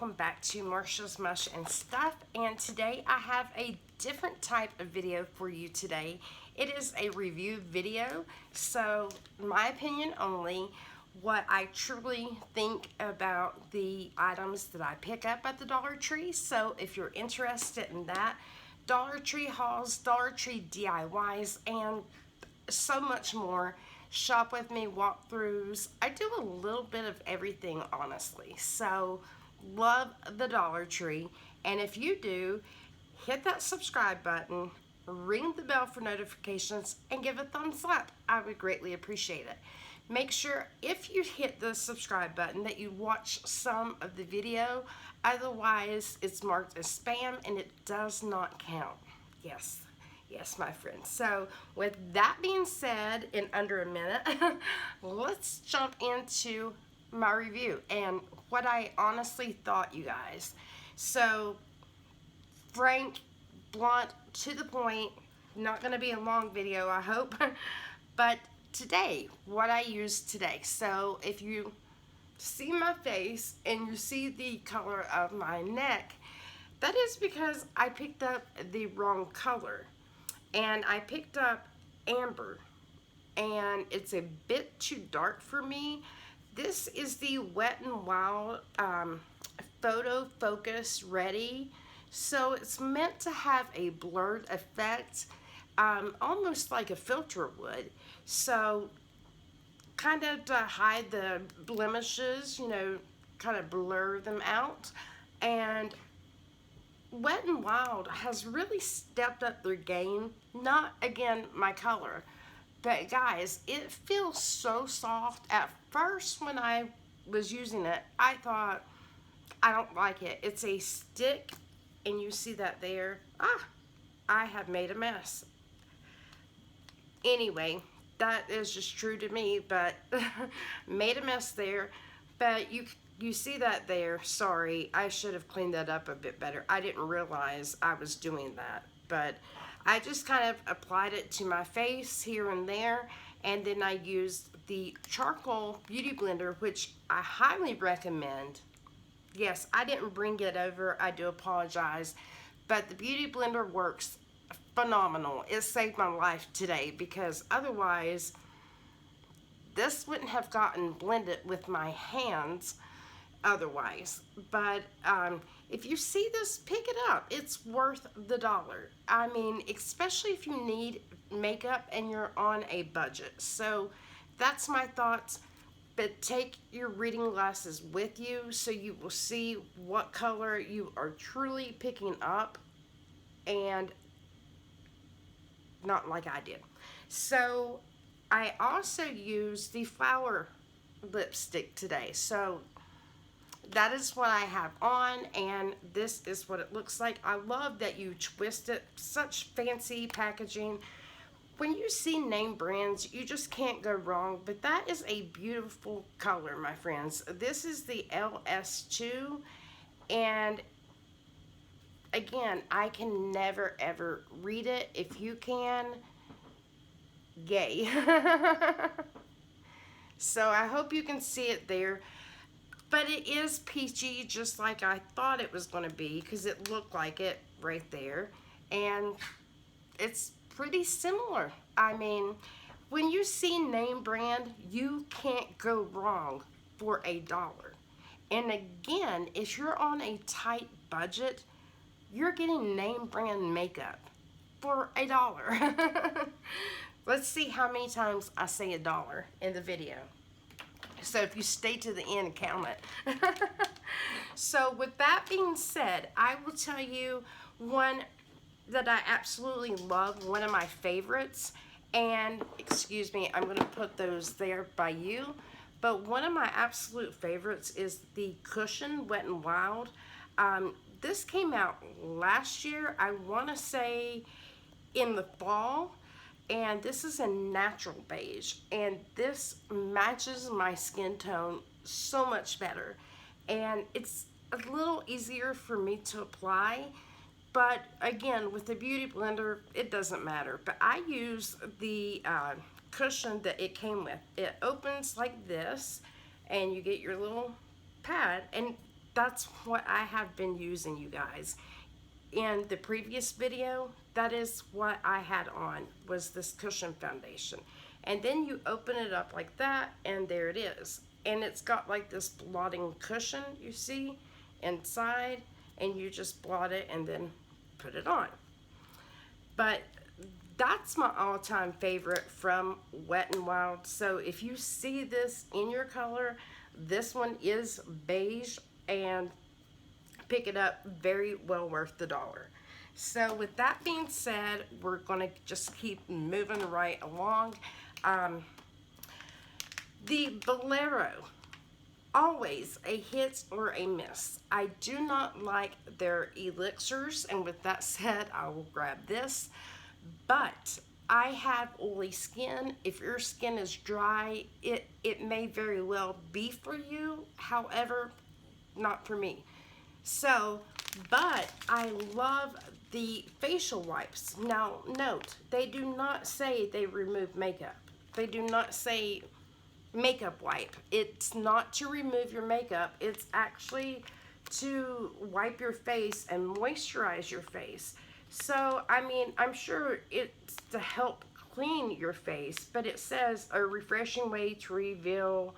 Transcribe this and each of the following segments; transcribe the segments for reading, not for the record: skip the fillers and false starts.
welcome back to Marsha's Mush and Stuff. And today I have a different type of video for you today. It is a review video, so my opinion only, what I truly think about the items that I pick up at the Dollar Tree. So if you're interested in that, Dollar Tree hauls, Dollar Tree DIYs, and so much more. Shop with me, walkthroughs. I do a little bit of everything, honestly. So, love the Dollar Tree. And if you do, hit that subscribe button, ring the bell for notifications, and give a thumbs up. I would greatly appreciate it. Make sure if you hit the subscribe button that you watch some of the video. Otherwise, it's marked as spam and it does not count. Yes, my friends. So, with that being said, in under a minute, let's jump into my review and what I honestly thought, you guys. So, frank, blunt, to the point, not going to be a long video, I hope, but today, what I used today. So, if you see my face and you see the color of my neck, that is because I picked up the wrong color. And I picked up amber, and it's a bit too dark for me. This is the Wet n Wild Photo Focus Ready. So it's meant to have a blurred effect, almost like a filter would. So kind of to hide the blemishes, you know, kind of blur them out. And Wet n Wild has really stepped up their game. Not, again, my color, but guys, it feels so soft. At first, when I was using it, I thought, I don't like it. It's a stick, and you see that there. I have made a mess. Anyway, that is just true to me, but made a mess there. But you see that there. Sorry, I should have cleaned that up a bit better. I didn't realize I was doing that, but I just kind of applied it to my face here and there, and then I used the charcoal beauty blender, which I highly recommend. Yes, I didn't bring it over. I do apologize, but the beauty blender works phenomenal. It saved my life today because otherwise this wouldn't have gotten blended with my hands otherwise. But if you see this, pick it up. It's worth the dollar. I mean, especially if you need makeup and you're on a budget. So that's my thoughts. But take your reading glasses with you so you will see what color you are truly picking up, and not like I did. So I also used the flower lipstick today. So that is what I have on, and this is what it looks like. I love that you twist it. Such fancy packaging. When you see name brands, you just can't go wrong. But that is a beautiful color, my friends. This is the LS2, and again, I can never ever read it. If you can, yay. So I hope you can see it there. But it is peachy, just like I thought it was going to be, because it looked like it right there. And it's pretty similar. I mean, when you see name brand, you can't go wrong for $1. And again, if you're on a tight budget, you're getting name brand makeup for $1. Let's see how many times I say $1 in the video. So if you stay to the end and count it. So with that being said, I will tell you one that I absolutely love, one of my favorites. And excuse me, I'm going to put those there by you. But one of my absolute favorites is the Cushion Wet n Wild. This came out last year, I want to say in the fall. And this is a natural beige, and this matches my skin tone so much better, and it's a little easier for me to apply. But again, with the beauty blender, it doesn't matter. But I use the cushion that it came with. It opens like this, and you get your little pad, and that's what I have been using, you guys. In the previous video, that is what I had on, was this cushion foundation. And then you open it up like that, and there it is. And it's got like this blotting cushion, you see, inside, and you just blot it and then put it on. But that's my all-time favorite from Wet n Wild. So if you see this in your color, this one is beige, and pick it up, very well worth the dollar. So with that being said, we're gonna just keep moving right along. The Bolero, always a hit or a miss. I do not like their elixirs, and with that said, I will grab this. But I have oily skin. If your skin is dry, it may very well be for you. However, not for me. So, but I love the facial wipes. Now, note, they do not say they remove makeup. They do not say makeup wipe. It's not to remove your makeup. It's actually to wipe your face and moisturize your face. So, I mean, I'm sure it's to help clean your face, but it says a refreshing way to reveal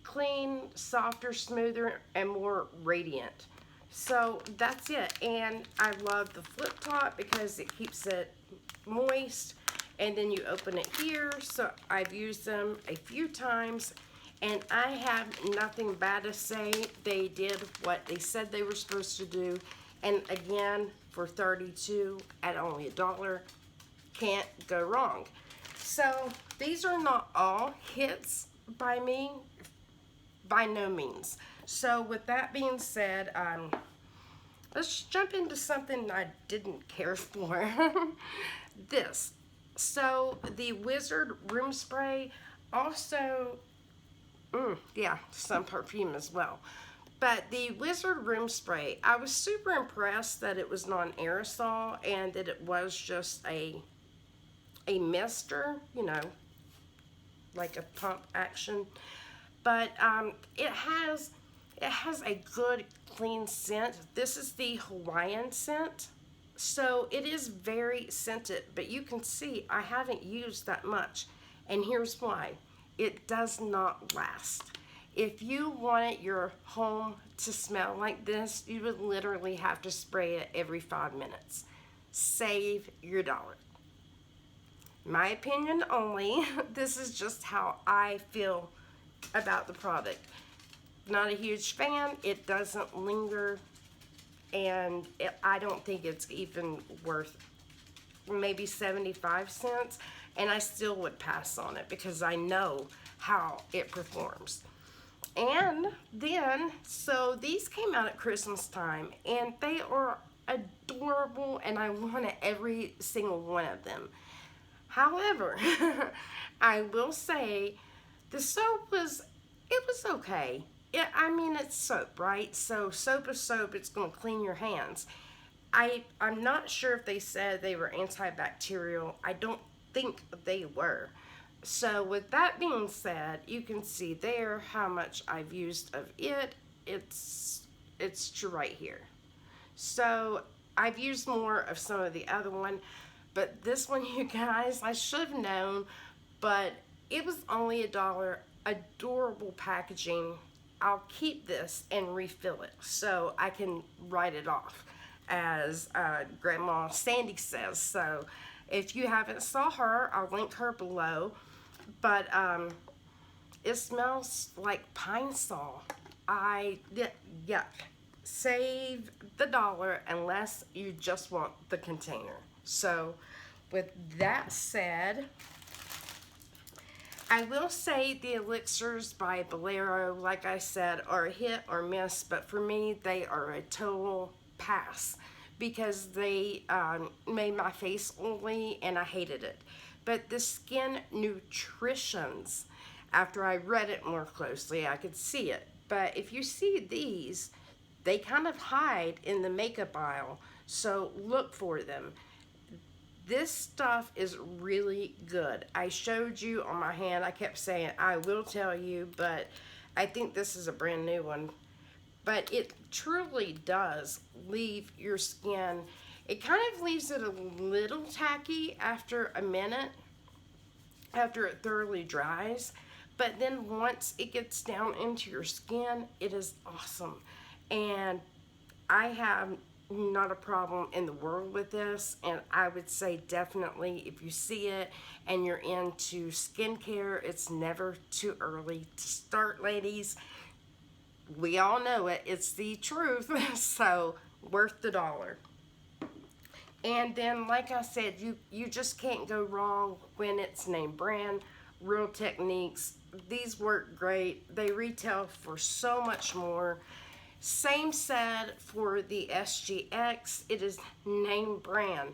clean, softer, smoother, and more radiant. So that's it. And I love the flip top because it keeps it moist. And then you open it here. So I've used them a few times, and I have nothing bad to say. They did what they said they were supposed to do. And again, for $32 at only $1, can't go wrong. So these are not all hits by me, by no means. So with that being said, let's jump into something I didn't care for. This. So the Wizard Room Spray, also, yeah, some perfume as well. But the Wizard Room Spray, I was super impressed that it was non-aerosol and that it was just a mister, you know, like a pump action. But it has a good clean scent. This is the Hawaiian scent. So it is very scented, but you can see I haven't used that much. And here's why. It does not last. If you wanted your home to smell like this, you would literally have to spray it every 5 minutes. Save your dollar. My opinion only. This is just how I feel about the product. Not a huge fan. It doesn't linger, and I don't think it's even worth maybe 75 cents, and I still would pass on it because I know how it performs. And then, so these came out at Christmas time, and they are adorable, and I wanted every single one of them. However, I will say the soap was okay. I mean, it's soap, right? So soap is soap. It's going to clean your hands. I'm not sure if they said they were antibacterial. I don't think they were. So with that being said, you can see there how much I've used of it. It's right here. So I've used more of some of the other one, but this one, you guys, I should have known, but it was only $1. Adorable packaging. I'll keep this and refill it so I can write it off, as Grandma Sandy says. So if you haven't saw her, I'll link her below. But it smells like pine sol. Yuck. Save the dollar unless you just want the container. So with that said, I will say the elixirs by Bolero, like I said, are a hit or miss, but for me, they are a total pass because they made my face oily and I hated it. But the Skin Nutritions, after I read it more closely, I could see it. But if you see these, they kind of hide in the makeup aisle, so look for them. This stuff is really good. I showed you on my hand. I kept saying, I will tell you, but I think this is a brand new one. but it truly does leave your skin, it kind of leaves it a little tacky after a minute, after it thoroughly dries. But then once it gets down into your skin, it is awesome. And I have not a problem in the world with this, and I would say definitely if you see it and you're into skincare, it's never too early to start, ladies. We all know it, it's the truth. So worth the dollar. And then, like I said, you just can't go wrong when it's name brand, Real Techniques. These work great. They retail for so much more. Same said for the SGX. It is name brand.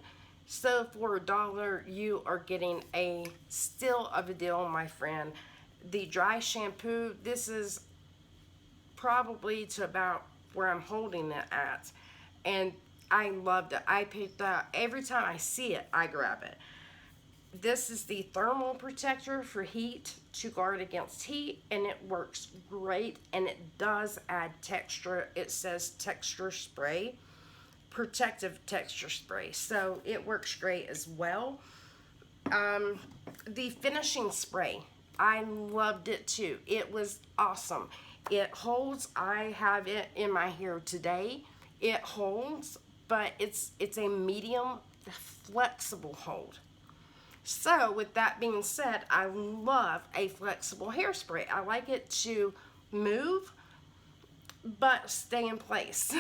So for $1, you are getting a steal of a deal, my friend. The dry shampoo, this is probably to about where I'm holding it at. And I loved it. I picked up, every time I see it, I grab it. This is the thermal protector for heat, to guard against heat, and it works great, and it does add texture. It says texture spray, protective texture spray, so it works great as well. The finishing spray, I loved it too. It was awesome. It holds. I have it in my hair today. It holds, but it's a medium flexible hold. So with that being said, I love a flexible hairspray. I like it to move but stay in place,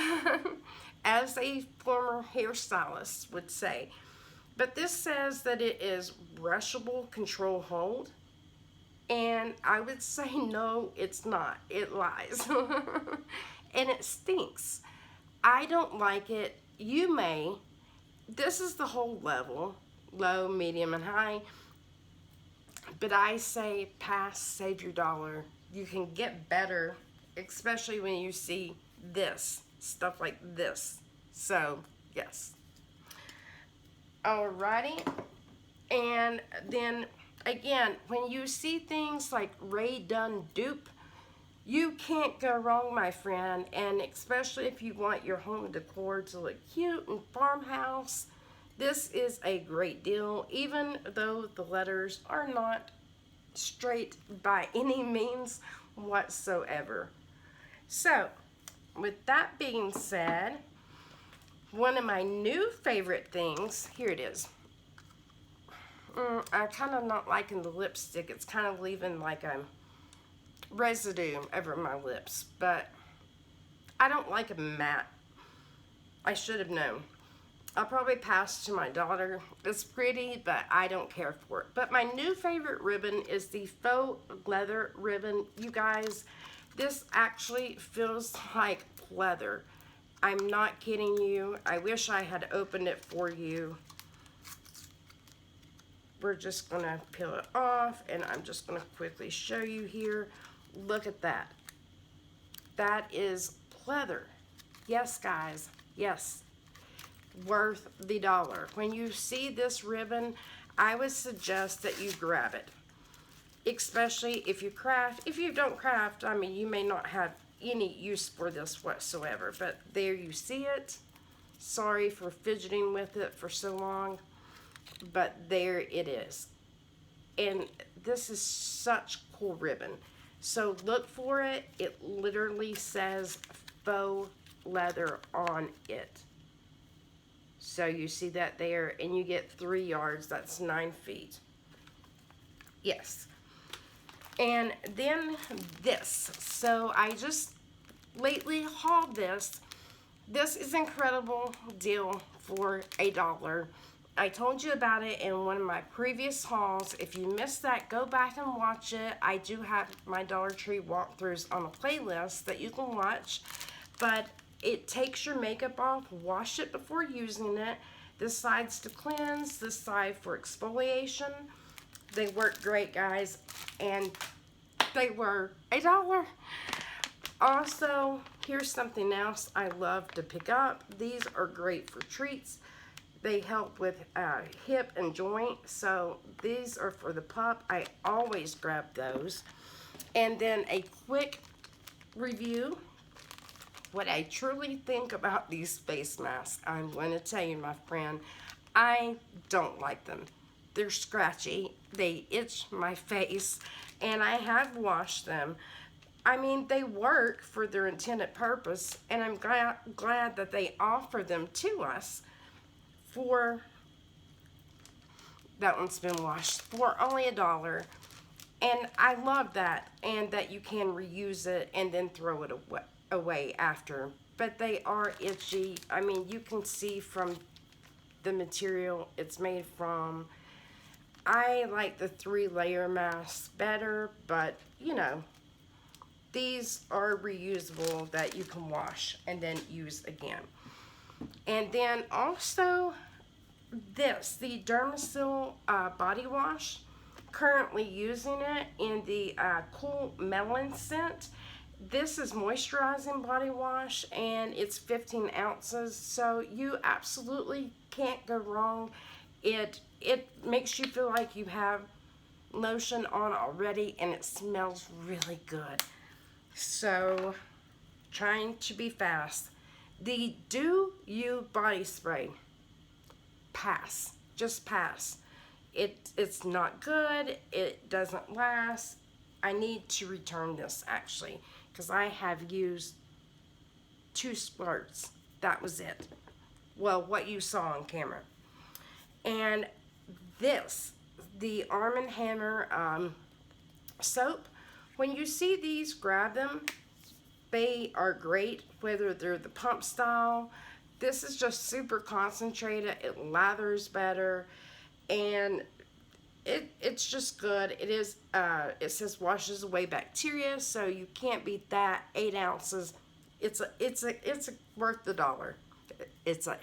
as a former hairstylist would say. But this says that it is brushable control hold, and I would say no, it's not. It lies. And it stinks. I don't like it. You may. This is the whole level. Low, medium, and high. But I say pass, save your dollar. You can get better, especially when you see this, stuff like this. So, yes. Alrighty. And then, again, when you see things like Ray Dunn dupe, you can't go wrong, my friend. And especially if you want your home decor to look cute and farmhouse, this is a great deal, even though the letters are not straight by any means whatsoever. So, with that being said, one of my new favorite things, here it is. I'm kind of not liking the lipstick. It's kind of leaving like a residue over my lips, but I don't like a matte. I should have known. I'll probably pass to my daughter. It's pretty, but I don't care for it. But my new favorite ribbon is the faux leather ribbon. You guys, this actually feels like leather. I'm not kidding you. I wish I had opened it for you. We're just going to peel it off, and I'm just going to quickly show you here. Look at that. That is leather. Yes, guys. Yes. Worth the dollar. When you see this ribbon, I would suggest that you grab it. Especially if you craft. If you don't craft, I mean, you may not have any use for this whatsoever. But there you see it. Sorry for fidgeting with it for so long. But there it is. And this is such cool ribbon. So look for it. It literally says faux leather on it. So you see that there, and you get 3 yards. That's 9 feet. Yes. And then this. So I just lately hauled this. This is an incredible deal for $1. I told you about it in one of my previous hauls. If you missed that, go back and watch it. I do have my Dollar Tree walkthroughs on a playlist that you can watch. But it takes your makeup off. Wash it before using it. This side's to cleanse. This side for exfoliation. They work great, guys. And they were $1. Also, here's something else I love to pick up. These are great for treats. They help with hip and joint. So these are for the pup. I always grab those. And then a quick review. what I truly think about these face masks, I'm going to tell you, my friend, I don't like them. They're scratchy, they itch my face, and I have washed them. I mean, they work for their intended purpose, and I'm glad that they offer them to us for, that one's been washed, for only $1. And I love that, and that you can reuse it and then throw it away after. But they are itchy. I mean, you can see from the material it's made from. I like the 3-layer masks better, but you know, these are reusable that you can wash and then use again. And then also this, the Dermasil body wash. Currently using it in the Cool Melon scent. This is moisturizing body wash, and it's 15 ounces, so you absolutely can't go wrong. It makes you feel like you have lotion on already, and it smells really good. So, trying to be fast. The Do You body spray. Pass. Just pass. It's not good. It doesn't last. I need to return this, actually, because I have used 2 squirts. That was it. Well, what you saw on camera. And this, the Arm & Hammer soap. When you see these, grab them. They are great, whether they're the pump style. This is just super concentrated. It lathers better. And it's just good. It is. It says washes away bacteria, so you can't beat that. 8 ounces. It's worth the $1. It's a.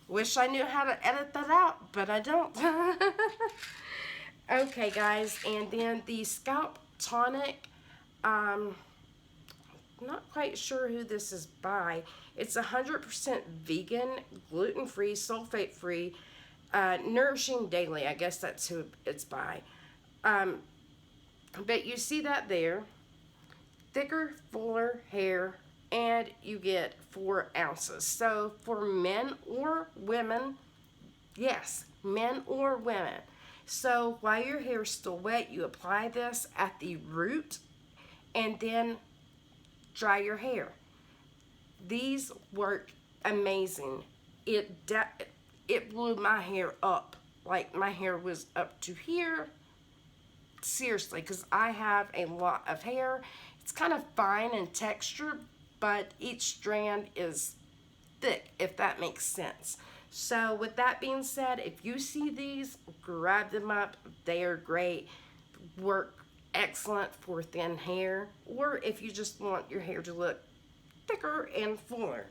Wish I knew how to edit that out, but I don't. Okay, guys, and then the Scalp Tonic. Not quite sure who this is by. It's 100% vegan, gluten-free, sulfate-free, nourishing daily. I guess that's who it's by. But you see that there. Thicker, fuller hair, and you get 4 ounces. So for men or women, yes, men or women. So while your hair is still wet, you apply this at the root and then dry your hair. These work amazing. It blew my hair up. Like, my hair was up to here. Seriously, because I have a lot of hair. It's kind of fine in texture, but each strand is thick, if that makes sense. So with that being said, if you see these, grab them up. They are great. Work excellent for thin hair, or if you just want your hair to look thicker and fuller.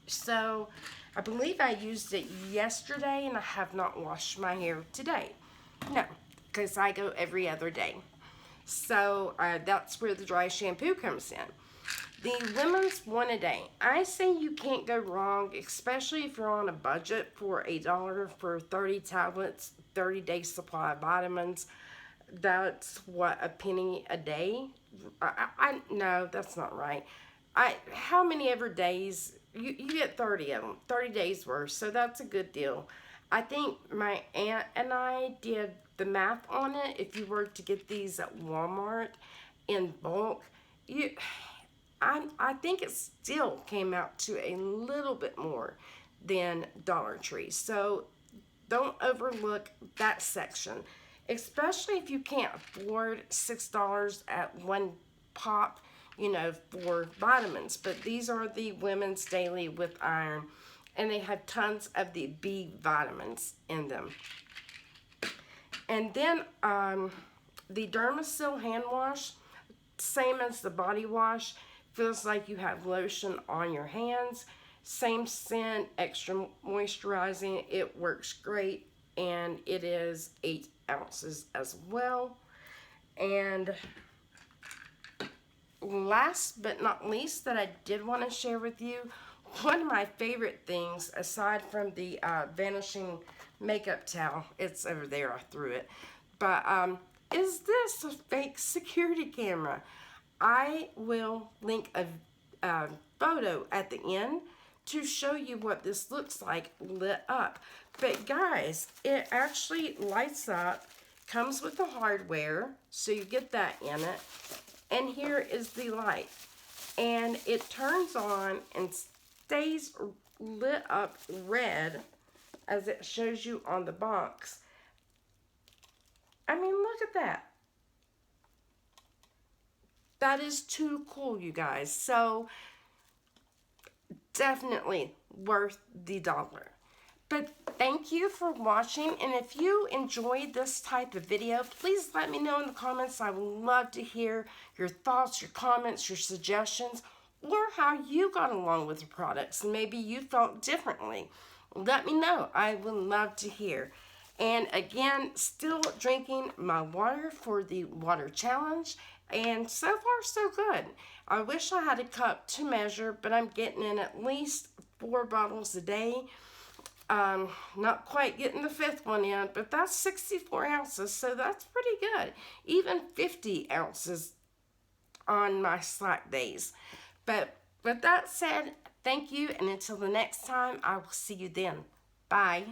So I believe I used it yesterday, and I have not washed my hair today. No, because I go every other day. So that's where the dry shampoo comes in. The women's one a day. I say you can't go wrong, especially if you're on a budget, for $1 for 30 tablets, 30-day supply of vitamins. That's what, a penny a day? No, that's not right. How many ever days? You get 30 of them, 30 days worth, so that's a good deal. I think my aunt and I did the math on it. If you were to get these at Walmart in bulk, I think it still came out to a little bit more than Dollar Tree. So don't overlook that section, especially if you can't afford $6 at one pop, for vitamins. But these are the Women's Daily with Iron, and they have tons of the B vitamins in them. And then the Dermasil hand wash, same as the body wash, feels like you have lotion on your hands. Same scent, extra moisturizing. It works great, and it is 8 ounces as well. And last but not least that I did want to share with you, one of my favorite things, aside from the vanishing makeup towel, it's over there, I threw it, but is this a fake security camera? I will link a photo at the end to show you what this looks like lit up. But guys, it actually lights up, comes with the hardware, so you get that in it. And here is the light. And it turns on and stays lit up red as it shows you on the box. I mean, look at that. That is too cool, you guys. So definitely worth the $1. But thank you for watching, and if you enjoyed this type of video, please let me know in the comments. I would love to hear your thoughts, your comments, your suggestions, or how you got along with the products. Maybe you felt differently. Let me know. I would love to hear. And again, still drinking my water for the water challenge, and so far so good. I wish I had a cup to measure, but I'm getting in at least 4 bottles a day. Not quite getting the 5th one in, but that's 64 ounces, so that's pretty good. Even 50 ounces on my slack days. But with that said, thank you, and until the next time, I will see you then. Bye.